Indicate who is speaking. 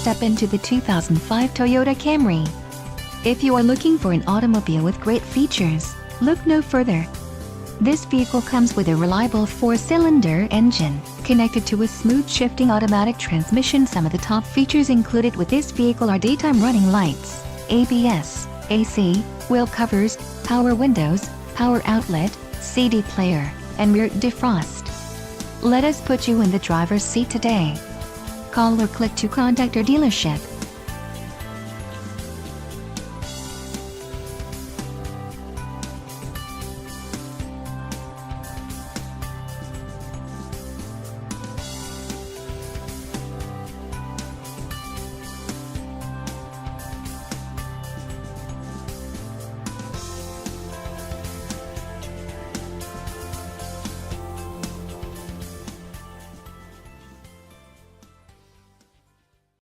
Speaker 1: step into the 2005 Toyota Camry. If you are looking for an automobile with great features, look no further. This vehicle comes with a reliable 4-cylinder engine, connected to a smooth shifting automatic transmission. Some of the top features included with this vehicle are daytime running lights, ABS, AC, wheel covers, power windows, power outlet, CD player, and rear defrost. Let us put you in the driver's seat today. Call or click to contact our dealership.